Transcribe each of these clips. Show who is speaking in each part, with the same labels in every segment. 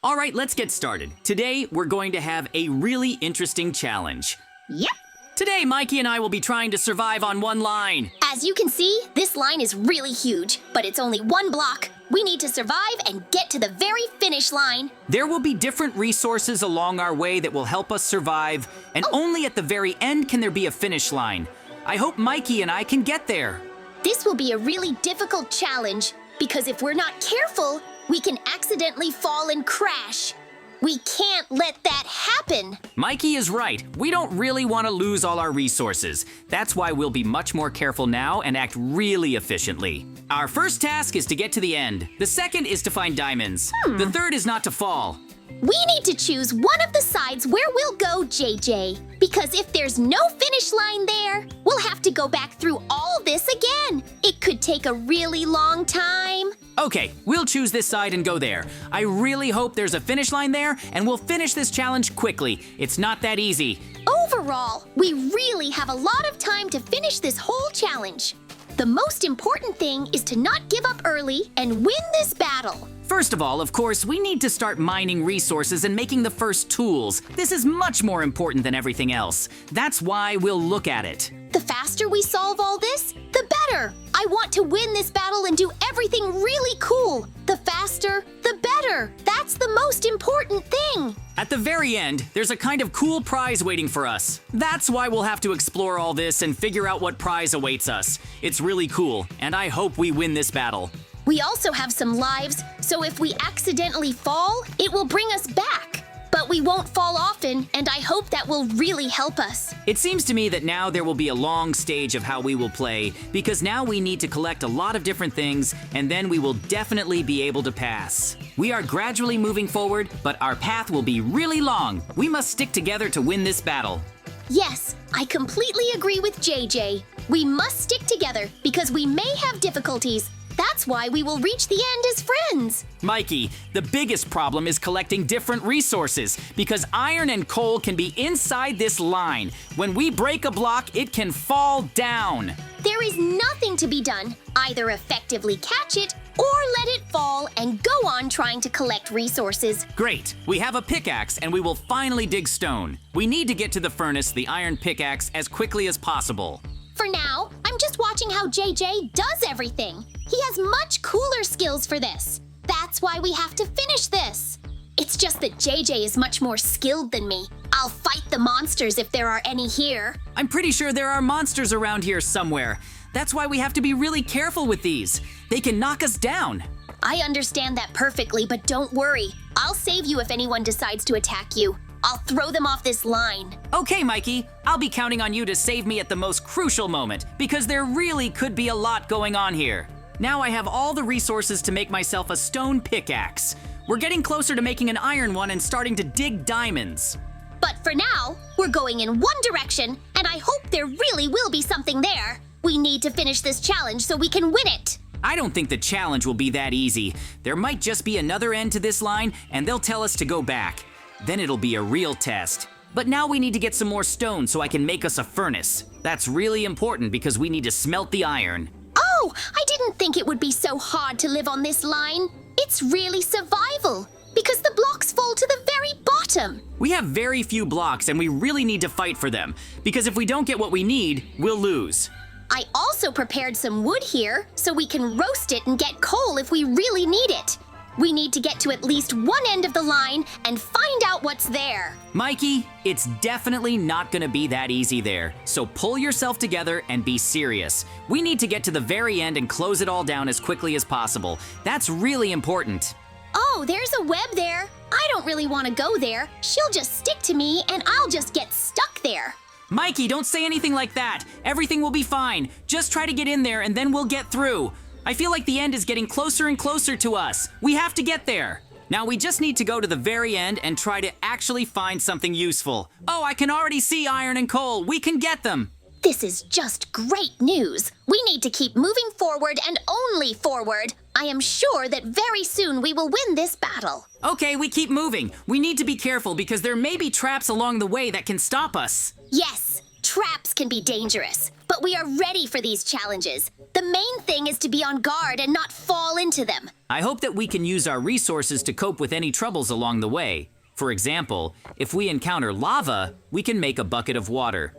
Speaker 1: All right, let's get started. Today, we're going to have a really interesting challenge.
Speaker 2: Yep.
Speaker 1: Today, Mikey and I will be trying to survive on one line.
Speaker 2: As you can see, this line is really huge, but it's only one block. We need to survive and get to the very finish line.
Speaker 1: There will be different resources along our way that will help us survive, and only at the very end can there be a finish line. I hope Mikey and I can get there.
Speaker 2: This will be a really difficult challenge, because if we're not careful, we can accidentally fall and crash. We can't let that happen.
Speaker 1: Mikey is right. We don't really want to lose all our resources. That's why we'll be much more careful now and act really efficiently. Our first task is to get to the end. The second is to find diamonds. The third is not to fall.
Speaker 2: We need to choose one of the sides where we'll go, JJ. Because if there's no finish line there, we'll have to go back through all this again. It could take a really long time.
Speaker 1: Okay, we'll choose this side and go there. I really hope there's a finish line there, and we'll finish this challenge quickly. It's not that easy.
Speaker 2: Overall, we really have a lot of time to finish this whole challenge. The most important thing is to not give up early and win this battle.
Speaker 1: First of all, of course, we need to start mining resources and making the first tools. This is much more important than everything else. That's why we'll look at it.
Speaker 2: The faster we solve all this, the better. I want to win this battle and do everything really cool. The faster, the better. That's the most important thing.
Speaker 1: At the very end, there's a kind of cool prize waiting for us. That's why we'll have to explore all this and figure out what prize awaits us. It's really cool, and I hope we win this battle.
Speaker 2: We also have some lives, so if we accidentally fall, it will bring us back. But we won't fall often, and I hope that will really help us.
Speaker 1: It seems to me that now there will be a long stage of how we will play, because now we need to collect a lot of different things, and then we will definitely be able to pass. We are gradually moving forward, but our path will be really long. We must stick together to win this battle.
Speaker 2: Yes, I completely agree with JJ. We must stick together because we may have difficulties. That's why we will reach the end as friends.
Speaker 1: Mikey, the biggest problem is collecting different resources because iron and coal can be inside this line. When we break a block, it can fall down.
Speaker 2: There is nothing to be done. Either effectively catch it or let it fall and go on trying to collect resources.
Speaker 1: Great, we have a pickaxe and we will finally dig stone. We need to get to the furnace, the iron pickaxe, as quickly as possible.
Speaker 2: For now, I'm just watching how JJ does everything. He has much cooler skills for this. That's why we have to finish this. It's just that JJ is much more skilled than me. I'll fight the monsters if there are any here.
Speaker 1: I'm pretty sure there are monsters around here somewhere. That's why we have to be really careful with these. They can knock us down.
Speaker 2: I understand that perfectly, but don't worry. I'll save you if anyone decides to attack you. I'll throw them off this line.
Speaker 1: Okay, Mikey, I'll be counting on you to save me at the most crucial moment, because there really could be a lot going on here. Now I have all the resources to make myself a stone pickaxe. We're getting closer to making an iron one and starting to dig diamonds.
Speaker 2: But for now, we're going in one direction, and I hope there really will be something there. We need to finish this challenge so we can win it.
Speaker 1: I don't think the challenge will be that easy. There might just be another end to this line, and they'll tell us to go back. Then it'll be a real test. But now we need to get some more stone so I can make us a furnace. That's really important because we need to smelt the iron.
Speaker 2: Oh, I didn't think it would be so hard to live on this line. It's really survival, because the blocks fall to the very bottom.
Speaker 1: We have very few blocks and we really need to fight for them, because if we don't get what we need, we'll lose.
Speaker 2: I also prepared some wood here, so we can roast it and get coal if we really need it. We need to get to at least one end of the line and find out what's there.
Speaker 1: Mikey, it's definitely not gonna be that easy there, so pull yourself together and be serious. We need to get to the very end and close it all down as quickly as possible. That's really important.
Speaker 2: Oh, there's a web there. I don't really want to go there. She'll just stick to me and I'll just get stuck there.
Speaker 1: Mikey, don't say anything like that. Everything will be fine. Just try to get in there and then we'll get through. I feel like the end is getting closer and closer to us. We have to get there. Now we just need to go to the very end and try to actually find something useful. Oh, I can already see iron and coal. We can get them.
Speaker 2: This is just great news. We need to keep moving forward and only forward. I am sure that very soon we will win this battle.
Speaker 1: Okay, we keep moving. We need to be careful because there may be traps along the way that can stop us.
Speaker 2: Yes, traps can be dangerous. but we are ready for these challenges. The main thing is to be on guard and not fall into them.
Speaker 1: I hope that we can use our resources to cope with any troubles along the way. For example, if we encounter lava, we can make a bucket of water.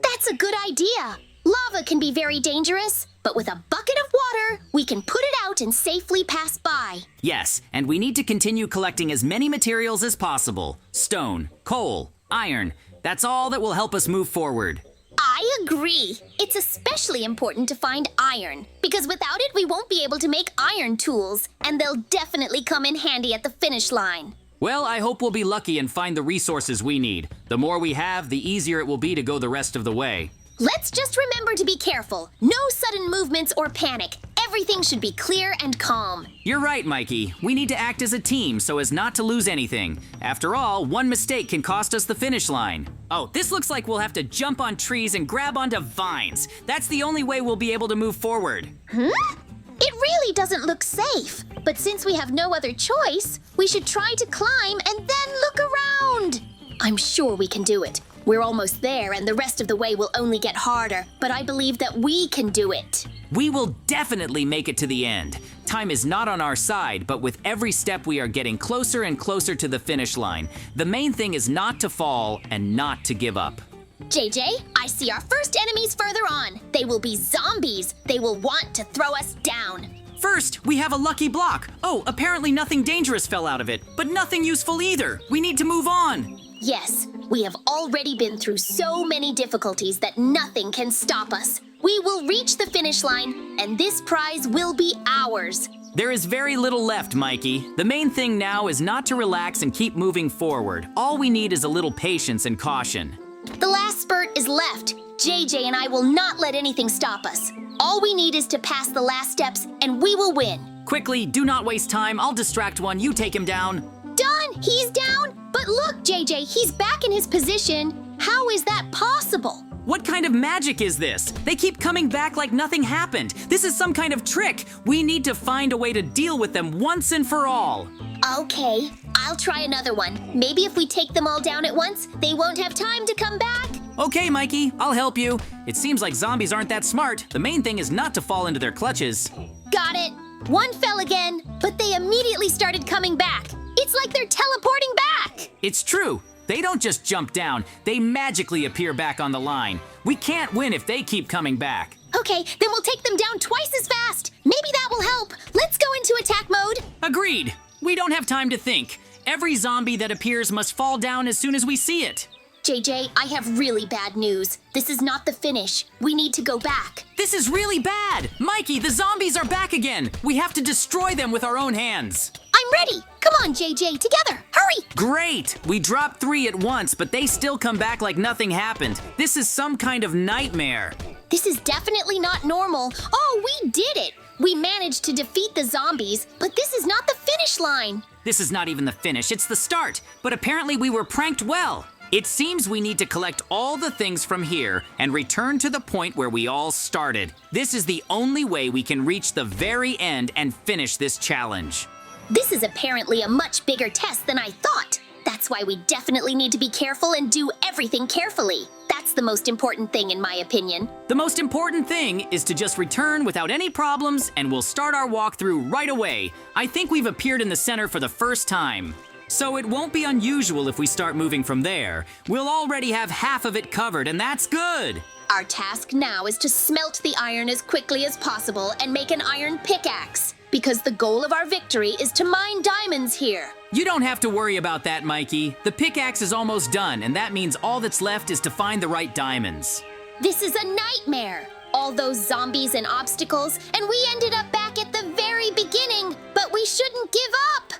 Speaker 2: That's a good idea. Lava can be very dangerous, but with a bucket of water, we can put it out and safely pass by.
Speaker 1: Yes, and we need to continue collecting as many materials as possible. Stone, coal, iron. That's all that will help us move forward.
Speaker 2: I agree. It's especially important to find iron, because without it, we won't be able to make iron tools, and they'll definitely come in handy at the finish line.
Speaker 1: Well, I hope we'll be lucky and find the resources we need. The more we have, the easier it will be to go the rest of the way.
Speaker 2: Let's just remember to be careful. No sudden movements or panic. Everything should be clear and calm.
Speaker 1: You're right, Mikey. We need to act as a team so as not to lose anything. After all, one mistake can cost us the finish line. Oh, this looks like we'll have to jump on trees and grab onto vines. That's the only way we'll be able to move forward.
Speaker 2: It really doesn't look safe. But since we have no other choice, we should try to climb and then look around. I'm sure we can do it. We're almost there, and the rest of the way will only get harder, but I believe that we can do it.
Speaker 1: We will definitely make it to the end. Time is not on our side, but with every step we are getting closer and closer to the finish line. The main thing is not to fall and not to give up.
Speaker 2: JJ, I see our first enemies further on. They will be zombies. They will want to throw us down.
Speaker 1: First, we have a lucky block. Oh, apparently nothing dangerous fell out of it, but nothing useful either. We need to move on.
Speaker 2: Yes, we have already been through so many difficulties that nothing can stop us. We will reach the finish line, and this prize will be ours.
Speaker 1: There is very little left, Mikey. The main thing now is not to relax and keep moving forward. All we need is a little patience and caution.
Speaker 2: The last spurt is left. JJ and I will not let anything stop us. All we need is to pass the last steps, and we will win.
Speaker 1: Quickly, do not waste time. I'll distract one. You take him down.
Speaker 2: Done! He's down! But look, JJ, he's back in his position. How is that possible?
Speaker 1: What kind of magic is this? They keep coming back like nothing happened. This is some kind of trick. We need to find a way to deal with them once and for all.
Speaker 2: Okay, I'll try another one. Maybe if we take them all down at once, they won't have time to come back.
Speaker 1: Okay, Mikey, I'll help you. It seems like zombies aren't that smart. The main thing is not to fall into their clutches.
Speaker 2: Got it. One fell again, but they immediately started coming back. It's like they're teleporting back.
Speaker 1: It's true. They don't just jump down. They magically appear back on the line. We can't win if they keep coming back.
Speaker 2: Okay, then we'll take them down twice as fast. Maybe that will help. Let's go into attack mode.
Speaker 1: Agreed. We don't have time to think. Every zombie that appears must fall down as soon as we see it.
Speaker 2: JJ, I have really bad news. This is not the finish. We need to go back.
Speaker 1: This is really bad! Mikey, the zombies are back again! We have to destroy them with our own hands!
Speaker 2: I'm ready! Come on, JJ, together! Hurry!
Speaker 1: Great! We dropped 3 at once, but they still come back like nothing happened. This is some kind of nightmare.
Speaker 2: This is definitely not normal. Oh, we did it! We managed to defeat the zombies, but this is not the finish line.
Speaker 1: This is not even the finish, it's the start. But apparently we were pranked well. It seems we need to collect all the things from here and return to the point where we all started. This is the only way we can reach the very end and finish this challenge.
Speaker 2: This is apparently a much bigger test than I thought. That's why we definitely need to be careful and do everything carefully. That's the most important thing in my opinion.
Speaker 1: The most important thing is to just return without any problems and we'll start our walkthrough right away. I think we've appeared in the center for the first time. So it won't be unusual if we start moving from there. We'll already have half of it covered, and that's good.
Speaker 2: Our task now is to smelt the iron as quickly as possible and make an iron pickaxe, because the goal of our victory is to mine diamonds here.
Speaker 1: You don't have to worry about that, Mikey. The pickaxe is almost done, and that means all that's left is to find the right diamonds.
Speaker 2: This is a nightmare. All those zombies and obstacles, and we ended up back at the very beginning, but we shouldn't give up.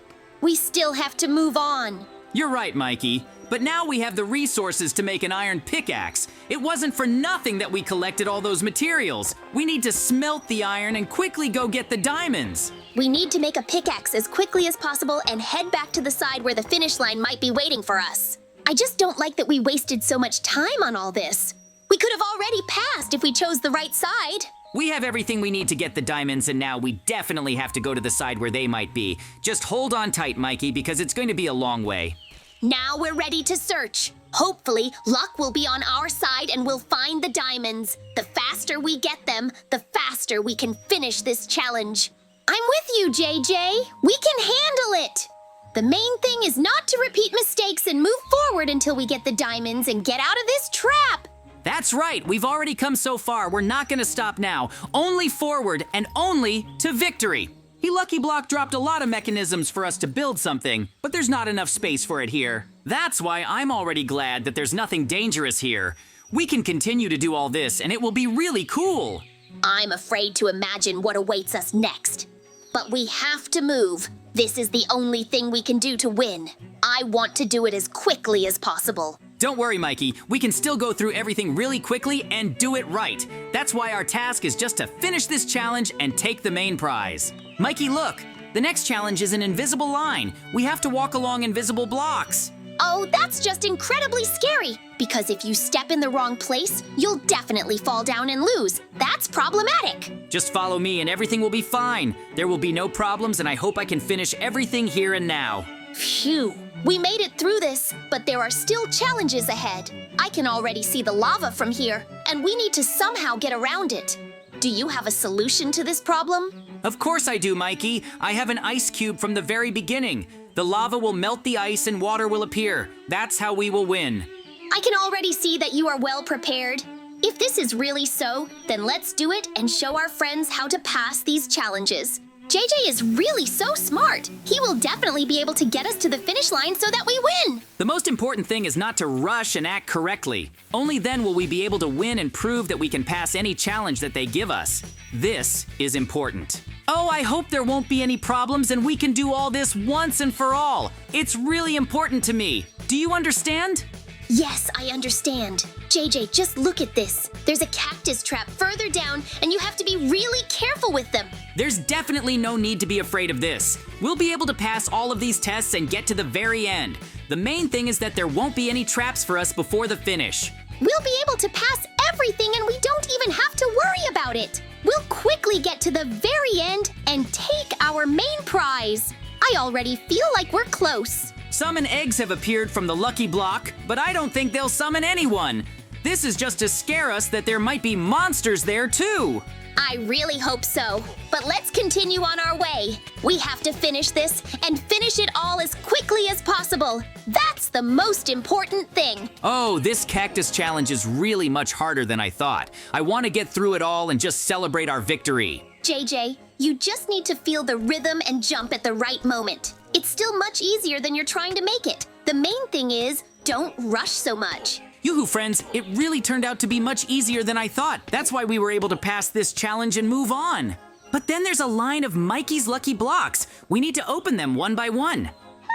Speaker 2: We still have to move on.
Speaker 1: You're right, Mikey. But now we have the resources to make an iron pickaxe. It wasn't for nothing that we collected all those materials. We need to smelt the iron and quickly go get the diamonds.
Speaker 2: We need to make a pickaxe as quickly as possible and head back to the side where the finish line might be waiting for us. I just don't like that we wasted so much time on all this. We could have already passed if we chose the right side.
Speaker 1: We have everything we need to get the diamonds, and now we definitely have to go to the side where they might be. Just hold on tight, Mikey, because it's going to be a long way.
Speaker 2: Now we're ready to search. Hopefully, luck will be on our side and we'll find the diamonds. The faster we get them, the faster we can finish this challenge. I'm with you, JJ. We can handle it. The main thing is not to repeat mistakes and move forward until we get the diamonds and get out of this trap.
Speaker 1: That's right, we've already come so far. We're not gonna stop now. Only forward and only to victory. Lucky Block dropped a lot of mechanisms for us to build something, but there's not enough space for it here. That's why I'm already glad that there's nothing dangerous here. We can continue to do all this and it will be really cool.
Speaker 2: I'm afraid to imagine what awaits us next. But we have to move. This is the only thing we can do to win. I want to do it as quickly as possible.
Speaker 1: Don't worry, Mikey. We can still go through everything really quickly and do it right. That's why our task is just to finish this challenge and take the main prize. Mikey, look. The next challenge is an invisible line. We have to walk along invisible blocks.
Speaker 2: Oh, that's just incredibly scary. Because if you step in the wrong place, you'll definitely fall down and lose. That's problematic.
Speaker 1: Just follow me and everything will be fine. There will be no problems and I hope I can finish everything here and now.
Speaker 2: Phew. We made it through this, but there are still challenges ahead. I can already see the lava from here, and we need to somehow get around it. Do you have a solution to this problem?
Speaker 1: Of course I do, Mikey. I have an ice cube from the very beginning. The lava will melt the ice and water will appear. That's how we will win.
Speaker 2: I can already see that you are well prepared. If this is really so, then let's do it and show our friends how to pass these challenges. JJ is really so smart. He will definitely be able to get us to the finish line so that we win.
Speaker 1: The most important thing is not to rush and act correctly. Only then will we be able to win and prove that we can pass any challenge that they give us. This is important. Oh, I hope there won't be any problems and we can do all this once and for all. It's really important to me. Do you understand?
Speaker 2: Yes, I understand. JJ, just look at this. There's a cactus trap further down, and you have to be really careful with them.
Speaker 1: There's definitely no need to be afraid of this. We'll be able to pass all of these tests and get to the very end. The main thing is that there won't be any traps for us before the finish.
Speaker 2: We'll be able to pass everything, and we don't even have to worry about it. We'll quickly get to the very end and take our main prize. I already feel like we're close.
Speaker 1: Summon eggs have appeared from the Lucky Block, but I don't think they'll summon anyone. This is just to scare us that there might be monsters there too.
Speaker 2: I really hope so. But let's continue on our way. We have to finish this and finish it all as quickly as possible. That's the most important thing.
Speaker 1: Oh, this cactus challenge is really much harder than I thought. I want to get through it all and just celebrate our victory.
Speaker 2: JJ, you just need to feel the rhythm and jump at the right moment. It's still much easier than you're trying to make it. The main thing is, don't rush so much.
Speaker 1: Yoo-hoo, friends, it really turned out to be much easier than I thought. That's why we were able to pass this challenge and move on. But then there's a line of Mikey's Lucky Blocks. We need to open them one by one.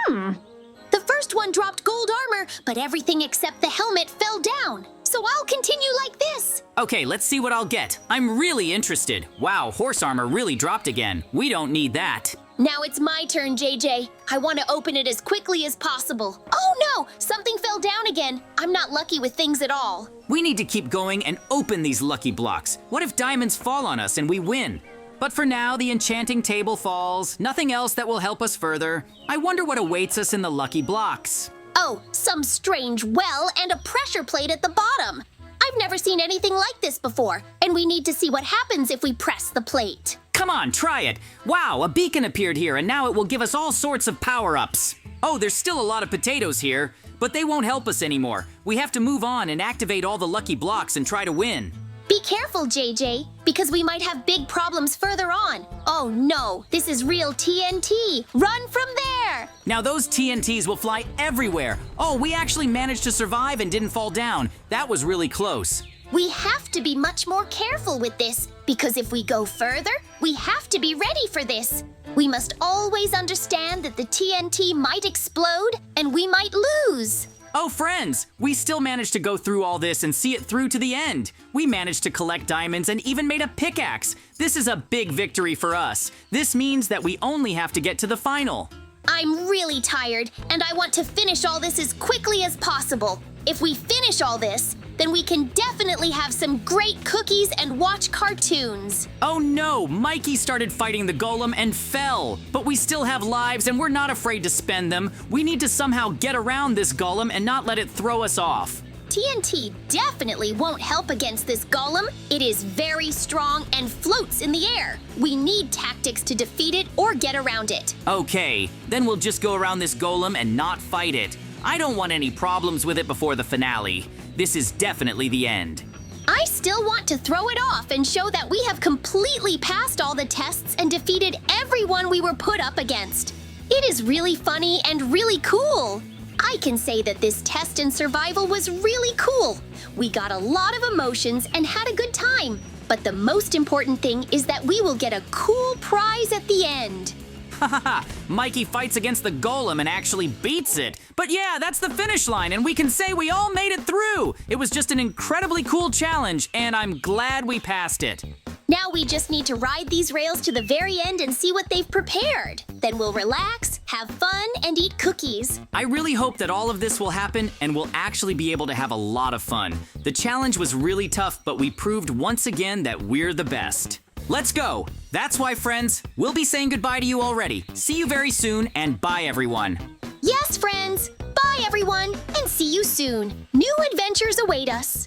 Speaker 2: The first one dropped gold armor, but everything except the helmet fell down. So I'll continue like this.
Speaker 1: Okay, let's see what I'll get. I'm really interested. Wow, horse armor really dropped again. We don't need that.
Speaker 2: Now it's my turn, JJ. I want to open it as quickly as possible. Oh no! Something fell down again. I'm not lucky with things at all.
Speaker 1: We need to keep going and open these Lucky Blocks. What if diamonds fall on us and we win? But for now, the enchanting table falls. Nothing else that will help us further. I wonder what awaits us in the Lucky Blocks.
Speaker 2: Oh, some strange well and a pressure plate at the bottom. I've never seen anything like this before, and we need to see what happens if we press the plate.
Speaker 1: Come on, try it. Wow, a beacon appeared here and now it will give us all sorts of power-ups. Oh, there's still a lot of potatoes here, but they won't help us anymore. We have to move on and activate all the Lucky Blocks and try to win.
Speaker 2: Be careful, JJ, because we might have big problems further on. Oh no, this is real TNT. Run from there!
Speaker 1: Now those TNTs will fly everywhere. Oh, we actually managed to survive and didn't fall down. That was really close.
Speaker 2: We have to be much more careful with this, because if we go further, we have to be ready for this. We must always understand that the TNT might explode and we might lose.
Speaker 1: Oh, friends, we still managed to go through all this and see it through to the end. We managed to collect diamonds and even made a pickaxe. This is a big victory for us. This means that we only have to get to the final.
Speaker 2: I'm really tired, and I want to finish all this as quickly as possible. If we finish all this, Then we can definitely have some great cookies and watch cartoons.
Speaker 1: Oh no, Mikey started fighting the golem and fell. But we still have lives and we're not afraid to spend them. We need to somehow get around this golem and not let it throw us off.
Speaker 2: TNT definitely won't help against this golem. It is very strong and floats in the air. We need tactics to defeat it or get around it.
Speaker 1: Okay, then we'll just go around this golem and not fight it. I don't want any problems with it before the finale. This is definitely the end.
Speaker 2: I still want to throw it off and show that we have completely passed all the tests and defeated everyone we were put up against. It is really funny and really cool. I can say that this test in survival was really cool. We got a lot of emotions and had a good time. But the most important thing is that we will get a cool prize at the end.
Speaker 1: Hahaha, Mikey fights against the golem and actually beats it. But yeah, that's the finish line and we can say we all made it through. It was just an incredibly cool challenge and I'm glad we passed it.
Speaker 2: Now we just need to ride these rails to the very end and see what they've prepared. Then we'll relax, have fun, and eat cookies.
Speaker 1: I really hope that all of this will happen and we'll actually be able to have a lot of fun. The challenge was really tough, but we proved once again that we're the best. Let's go! That's why, friends, we'll be saying goodbye to you already. See you very soon, and bye, everyone.
Speaker 2: Yes, friends! Bye, everyone, and see you soon. New adventures await us.